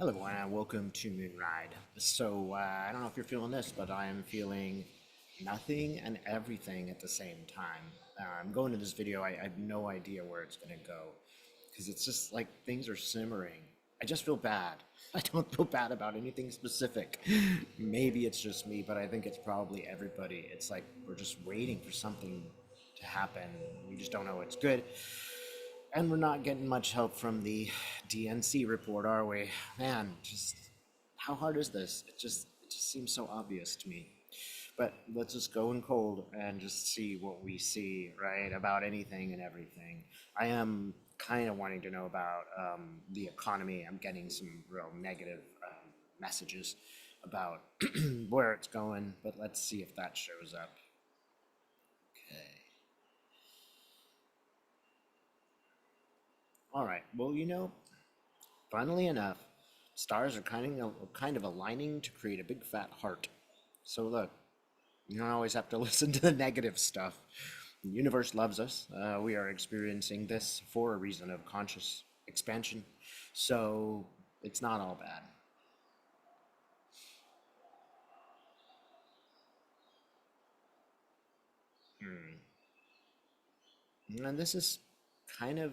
Hello, everyone, and welcome to Moonride. I don't know if you're feeling this, but I am feeling nothing and everything at the same time. I'm going to this video, I have no idea where it's going to go because it's just like things are simmering. I just feel bad. I don't feel bad about anything specific. Maybe it's just me, but I think it's probably everybody. It's like we're just waiting for something to happen. We just don't know it's good. And we're not getting much help from the DNC report, are we? Man, just how hard is this? It just seems so obvious to me. But let's just go in cold and just see what we see, right? About anything and everything. I am kind of wanting to know about the economy. I'm getting some real negative messages about where it's going, but let's see if that shows up. Okay. All right. Well, funnily enough, stars are kind of aligning to create a big fat heart. So look, you don't always have to listen to the negative stuff. The universe loves us. We are experiencing this for a reason of conscious expansion. So it's not all bad. And this is kind of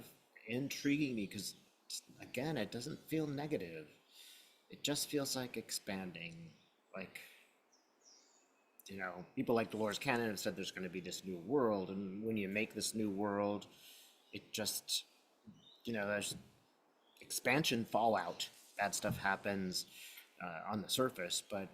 intriguing me because, again, it doesn't feel negative. It just feels like expanding. Like, people like Dolores Cannon have said there's going to be this new world, and when you make this new world, it just, there's expansion, fallout. That stuff happens on the surface, but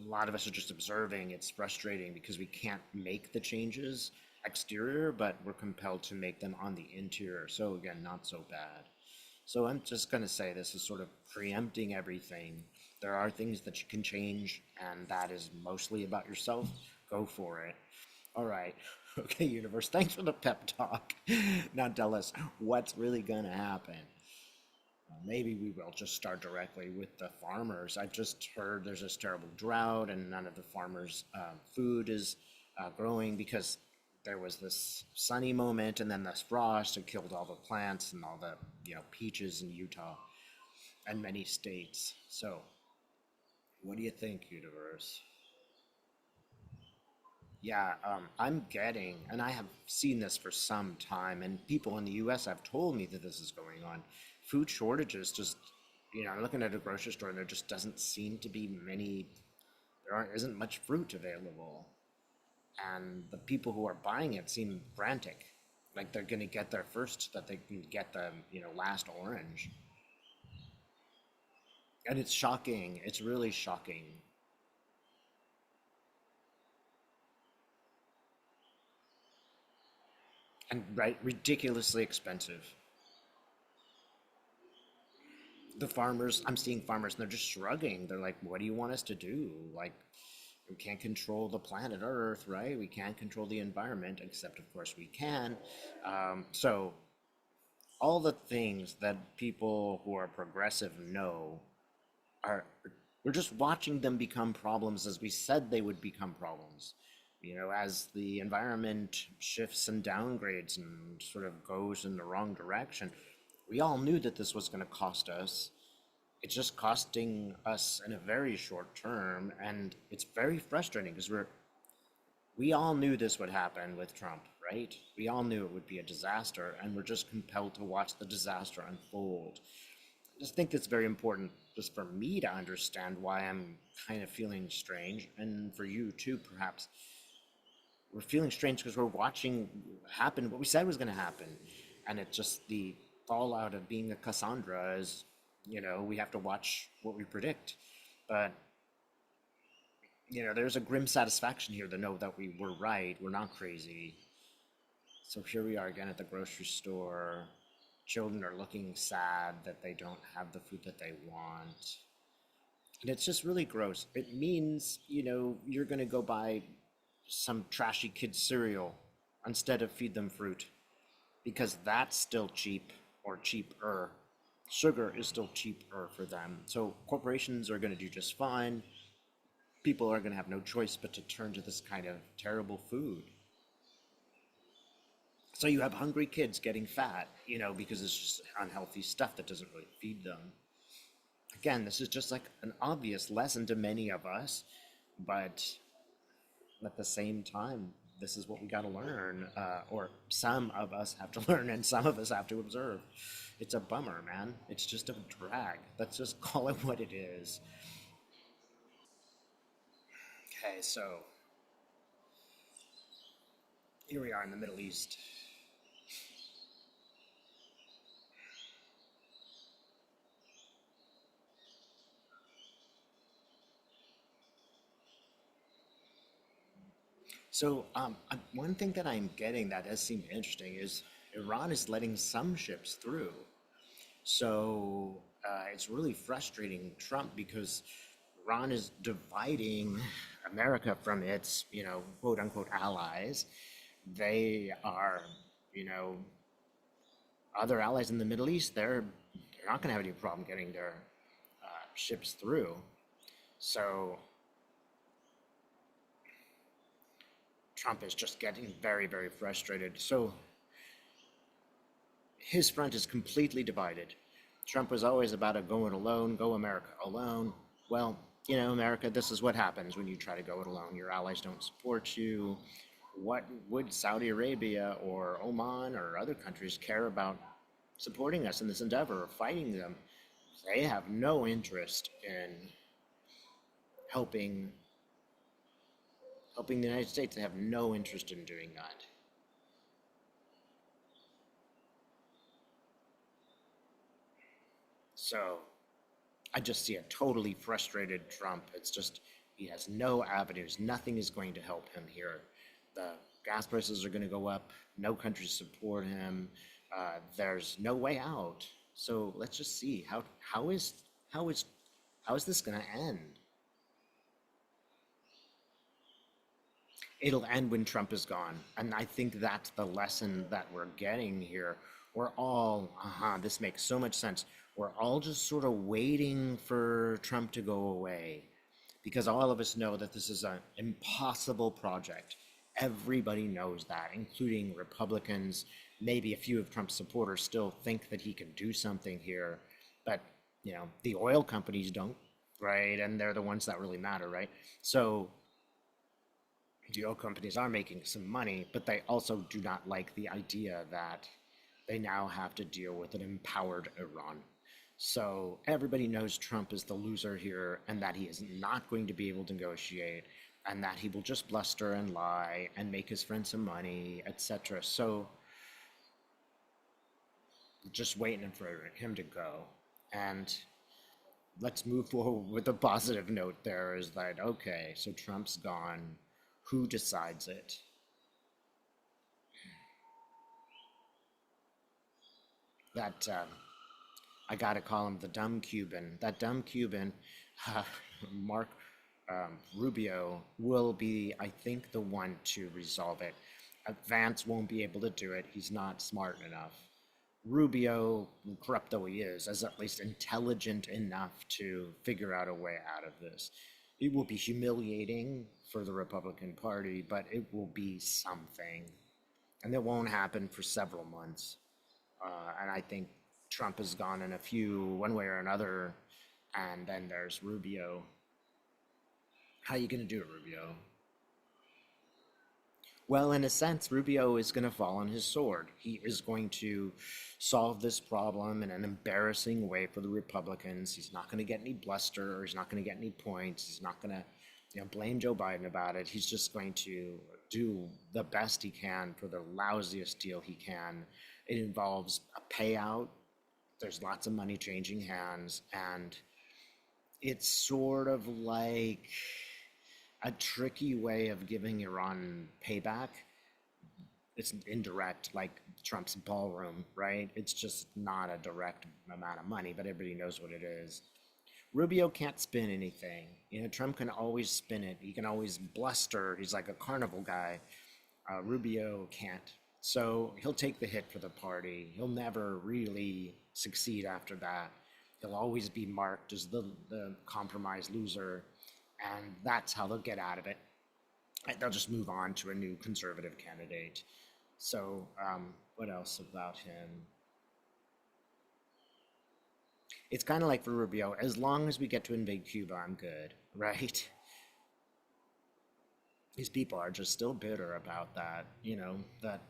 a lot of us are just observing. It's frustrating because we can't make the changes exterior, but we're compelled to make them on the interior. So again, not so bad. So I'm just going to say this is sort of preempting everything. There are things that you can change, and that is mostly about yourself. Go for it. All right. Okay, universe, thanks for the pep talk. Now tell us what's really going to happen. Maybe we will just start directly with the farmers. I just heard there's this terrible drought, and none of the farmers' food is growing because there was this sunny moment, and then this frost that killed all the plants and all the peaches in Utah and many states. So, what do you think, universe? Yeah, I'm getting, and I have seen this for some time, and people in the US have told me that this is going on. Food shortages just, I'm looking at a grocery store and there just doesn't seem to be isn't much fruit available. And the people who are buying it seem frantic. Like they're gonna get there first, that they can get the, last orange. And it's shocking. It's really shocking. And right, ridiculously expensive. The farmers, I'm seeing farmers and they're just shrugging. They're like, what do you want us to do? Like, we can't control the planet Earth, right? We can't control the environment, except of course we can. So all the things that people who are progressive know are, we're just watching them become problems as we said they would become problems. As the environment shifts and downgrades and sort of goes in the wrong direction, we all knew that this was going to cost us. It's just costing us in a very short term, and it's very frustrating because we all knew this would happen with Trump, right? We all knew it would be a disaster, and we're just compelled to watch the disaster unfold. I just think it's very important just for me to understand why I'm kind of feeling strange, and for you too, perhaps. We're feeling strange because we're watching happen what we said was going to happen, and it's just the fallout of being a Cassandra is, we have to watch what we predict. But there's a grim satisfaction here to know that we were right. We're not crazy. So here we are again at the grocery store. Children are looking sad that they don't have the food that they want. And it's just really gross. It means, you're going to go buy some trashy kid cereal instead of feed them fruit because that's still cheap or cheaper. Sugar is still cheaper for them. So corporations are going to do just fine. People are going to have no choice but to turn to this kind of terrible food. So you have hungry kids getting fat, because it's just unhealthy stuff that doesn't really feed them. Again, this is just like an obvious lesson to many of us, but at the same time, this is what we got to learn, or some of us have to learn, and some of us have to observe. It's a bummer, man. It's just a drag. Let's just call it what it is. Okay, so here we are in the Middle East. So, one thing that I'm getting that does seem interesting is Iran is letting some ships through. So, it's really frustrating Trump because Iran is dividing America from its, quote unquote allies. They are, you know, other allies in the Middle East, they're not going to have any problem getting their ships through. So Trump is just getting very, very frustrated. So his front is completely divided. Trump was always about a go it alone, go America alone. Well, America, this is what happens when you try to go it alone. Your allies don't support you. What would Saudi Arabia or Oman or other countries care about supporting us in this endeavor or fighting them? They have no interest in helping helping the United States. They have no interest in doing that. So I just see a totally frustrated Trump. It's just he has no avenues. Nothing is going to help him here. The gas prices are going to go up. No countries support him. There's no way out. So let's just see how is how is this going to end? It'll end when Trump is gone. And I think that's the lesson that we're getting here. We're all, this makes so much sense. We're all just sort of waiting for Trump to go away because all of us know that this is an impossible project. Everybody knows that, including Republicans. Maybe a few of Trump's supporters still think that he can do something here, but the oil companies don't, right? And they're the ones that really matter, right? So the oil companies are making some money, but they also do not like the idea that they now have to deal with an empowered Iran. So everybody knows Trump is the loser here and that he is not going to be able to negotiate and that he will just bluster and lie and make his friends some money, etc. So just waiting for him to go. And let's move forward with a positive note there is that, okay, so Trump's gone. Who decides it? That I gotta call him the dumb Cuban. That dumb Cuban, uh, Mark Rubio, will be, I think, the one to resolve it. Vance won't be able to do it. He's not smart enough. Rubio, corrupt though he is at least intelligent enough to figure out a way out of this. It will be humiliating for the Republican Party, but it will be something. And it won't happen for several months. And I think Trump is gone in a few, one way or another. And then there's Rubio. How are you going to do it, Rubio? Well, in a sense, Rubio is going to fall on his sword. He is going to solve this problem in an embarrassing way for the Republicans. He's not going to get any bluster, or he's not going to get any points. He's not going to, blame Joe Biden about it. He's just going to do the best he can for the lousiest deal he can. It involves a payout. There's lots of money changing hands, and it's sort of like a tricky way of giving Iran payback. It's indirect, like Trump's ballroom, right? It's just not a direct amount of money, but everybody knows what it is. Rubio can't spin anything. Trump can always spin it. He can always bluster. He's like a carnival guy. Rubio can't. So he'll take the hit for the party. He'll never really succeed after that. He'll always be marked as the compromised loser. And that's how they'll get out of it. They'll just move on to a new conservative candidate. So, what else about him? It's kind of like for Rubio. As long as we get to invade Cuba, I'm good, right? These people are just still bitter about that. That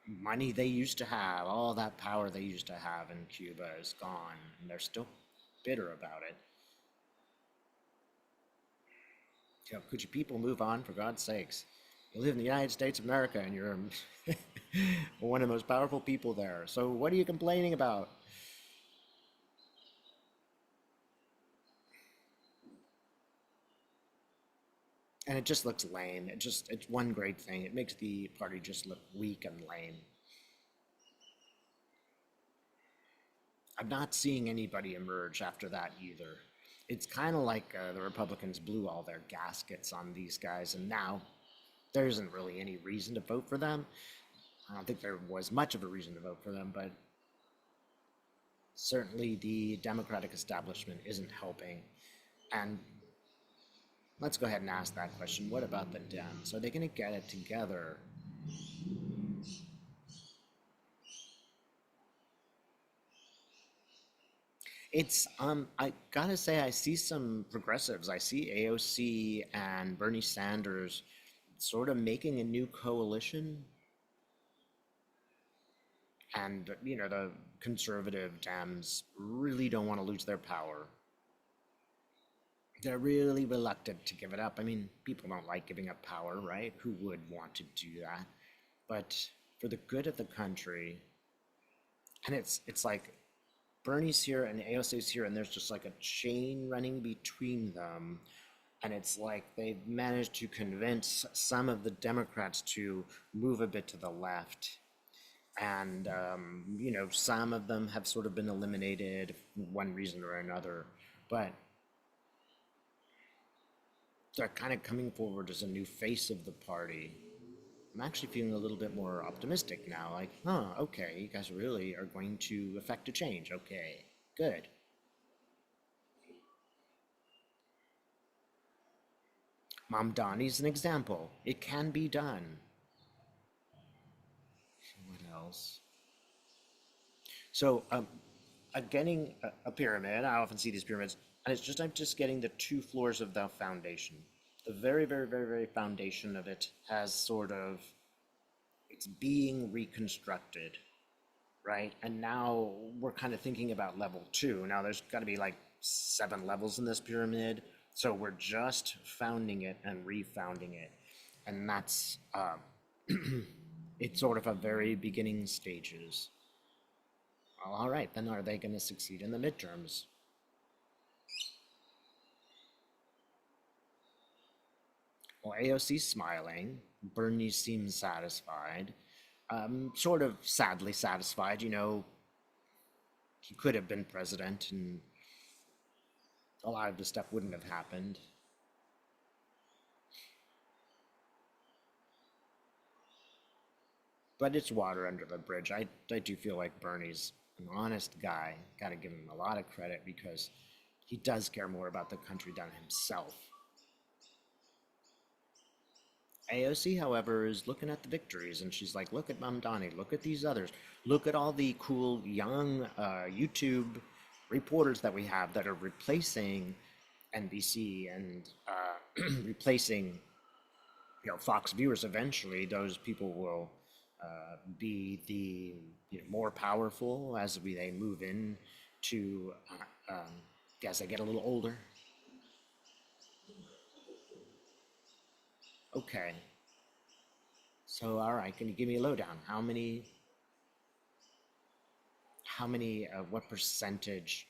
money they used to have, all that power they used to have in Cuba is gone, and they're still bitter about it. Could you people move on for God's sakes? You live in the United States of America, and you're one of the most powerful people there. So what are you complaining about? And it just looks lame. It's one great thing. It makes the party just look weak and lame. I'm not seeing anybody emerge after that either. It's kind of like the Republicans blew all their gaskets on these guys, and now there isn't really any reason to vote for them. I don't think there was much of a reason to vote for them, but certainly the Democratic establishment isn't helping. And let's go ahead and ask that question. What about the Dems? Are they going to get it together? I gotta say, I see some progressives. I see AOC and Bernie Sanders sort of making a new coalition, and the conservative Dems really don't want to lose their power. They're really reluctant to give it up. I mean, people don't like giving up power, right? Who would want to do that? But for the good of the country, and it's like Bernie's here and AOC's here, and there's just like a chain running between them. And it's like they've managed to convince some of the Democrats to move a bit to the left. And, some of them have sort of been eliminated for one reason or another. But they're kind of coming forward as a new face of the party. I'm actually feeling a little bit more optimistic now. Like, okay, you guys really are going to effect a change. Okay, good. Mamdani's an example. It can be done. What else? So, I'm getting a pyramid. I often see these pyramids, and I'm just getting the two floors of the foundation. The very, very, very, very foundation of it has sort of it's being reconstructed, right? And now we're kind of thinking about level two. Now there's got to be like 7 levels in this pyramid, so we're just founding it and refounding it, and that's it's sort of a very beginning stages. Well, all right, then are they going to succeed in the midterms? Well, AOC's smiling. Bernie seems satisfied. Sort of sadly satisfied. He could have been president and a lot of the stuff wouldn't have happened. But it's water under the bridge. I do feel like Bernie's an honest guy. Got to give him a lot of credit because he does care more about the country than himself. AOC, however, is looking at the victories and she's like, look at Mamdani, look at these others, look at all the cool young YouTube reporters that we have that are replacing NBC and replacing Fox viewers. Eventually, those people will be the more powerful as they move in to as they get a little older. Okay. So, all right, can you give me a lowdown? What percentage?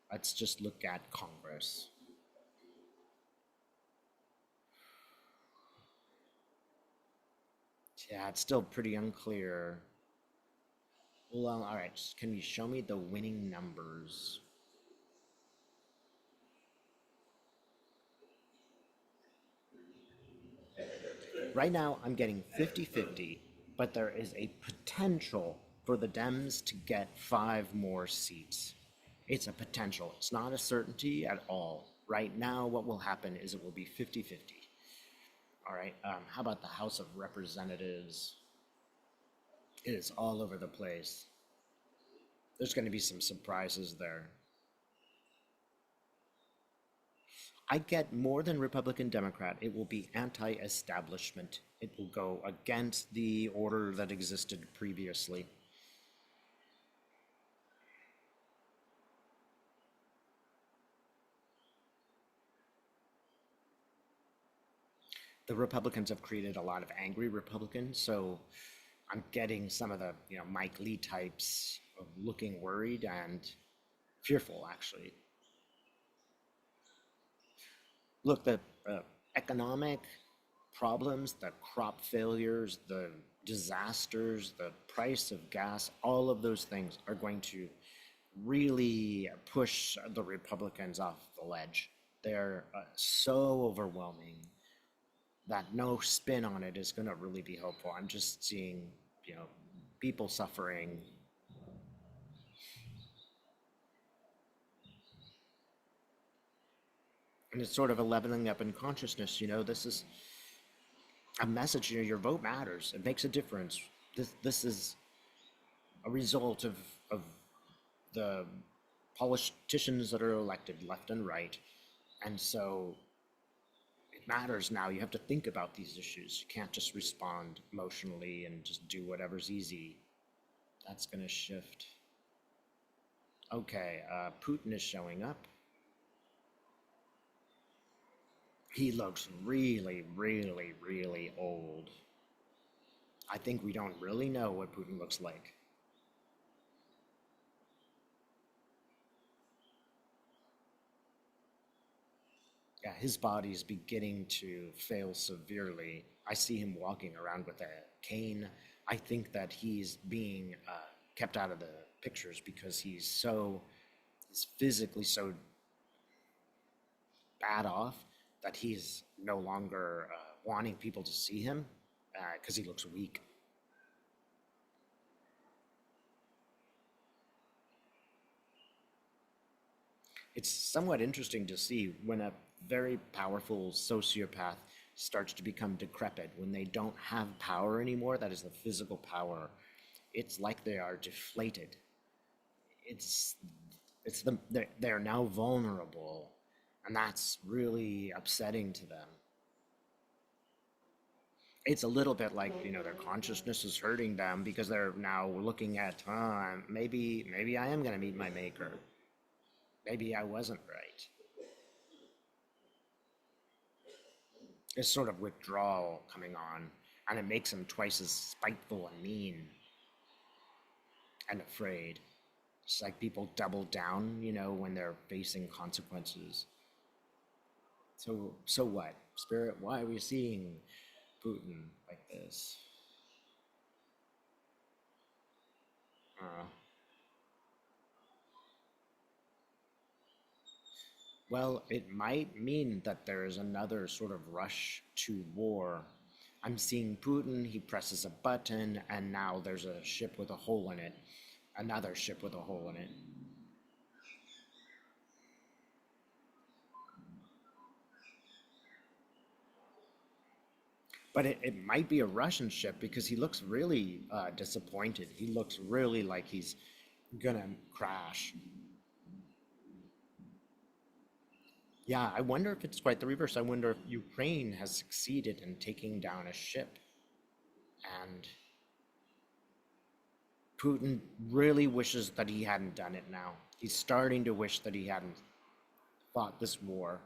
Let's just look at Congress. Yeah, it's still pretty unclear. Well, all right, can you show me the winning numbers? Right now, I'm getting 50-50, but there is a potential for the Dems to get 5 more seats. It's a potential. It's not a certainty at all. Right now, what will happen is it will be 50-50. All right. How about the House of Representatives? It is all over the place. There's going to be some surprises there. I get more than Republican Democrat. It will be anti establishment. It will go against the order that existed previously. The Republicans have created a lot of angry Republicans, so I'm getting some of the, Mike Lee types of looking worried and fearful, actually. Look, the economic problems, the crop failures, the disasters, the price of gas, all of those things are going to really push the Republicans off the ledge. They're so overwhelming that no spin on it is going to really be helpful. I'm just seeing, you know, people suffering. And it's sort of a leveling up in consciousness. This is a message. Your vote matters. It makes a difference. This is a result of the politicians that are elected left and right. And so it matters now. You have to think about these issues. You can't just respond emotionally and just do whatever's easy. That's going to shift. Okay, Putin is showing up. He looks really, really, really old. I think we don't really know what Putin looks like. Yeah, his body's beginning to fail severely. I see him walking around with a cane. I think that he's being kept out of the pictures because he's physically so bad off that he's no longer wanting people to see him because he looks weak. It's somewhat interesting to see when a very powerful sociopath starts to become decrepit, when they don't have power anymore, that is the physical power. It's like they are deflated. It's they're now vulnerable, and that's really upsetting to them. It's a little bit like, their consciousness is hurting them because they're now looking at, maybe I am going to meet my maker. Maybe I wasn't right. This sort of withdrawal coming on, and it makes them twice as spiteful and mean and afraid. It's like people double down, when they're facing consequences. So what? Spirit, why are we seeing Putin like this? Uh, well, it might mean that there is another sort of rush to war. I'm seeing Putin, he presses a button, and now there's a ship with a hole in it. Another ship with a hole in it. But it might be a Russian ship because he looks really disappointed. He looks really like he's gonna crash. Yeah, I wonder if it's quite the reverse. I wonder if Ukraine has succeeded in taking down a ship, and Putin really wishes that he hadn't done it now. He's starting to wish that he hadn't fought this war.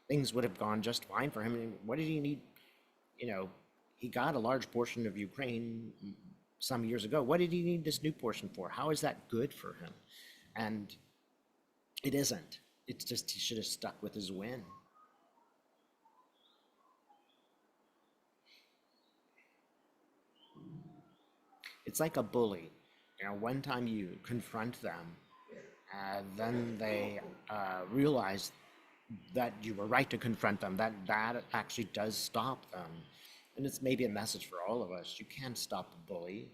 Things would have gone just fine for him. And what did he need? You know, he got a large portion of Ukraine some years ago. What did he need this new portion for? How is that good for him? And it isn't. It's just he should have stuck with his win. It's like a bully. One time you confront them, then they realize that you were right to confront them, that actually does stop them. And it's maybe a message for all of us. You can't stop a bully.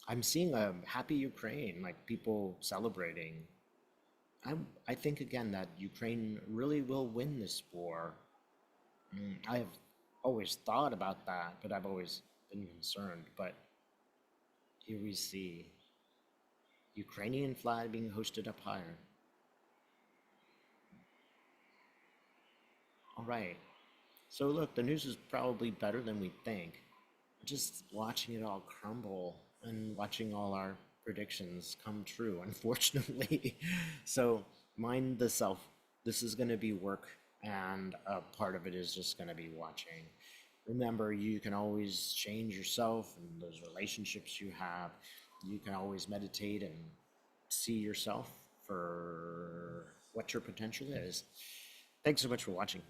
I'm seeing a happy Ukraine, like people celebrating. I, I think again that Ukraine really will win this war. I've always thought about that, but I've always been concerned. But here we see Ukrainian flag being hoisted up higher. All right. So look, the news is probably better than we think. Just watching it all crumble and watching all our predictions come true, unfortunately. So mind the self. This is going to be work, and a part of it is just going to be watching. Remember, you can always change yourself and those relationships you have. You can always meditate and see yourself for what your potential is. Thanks so much for watching.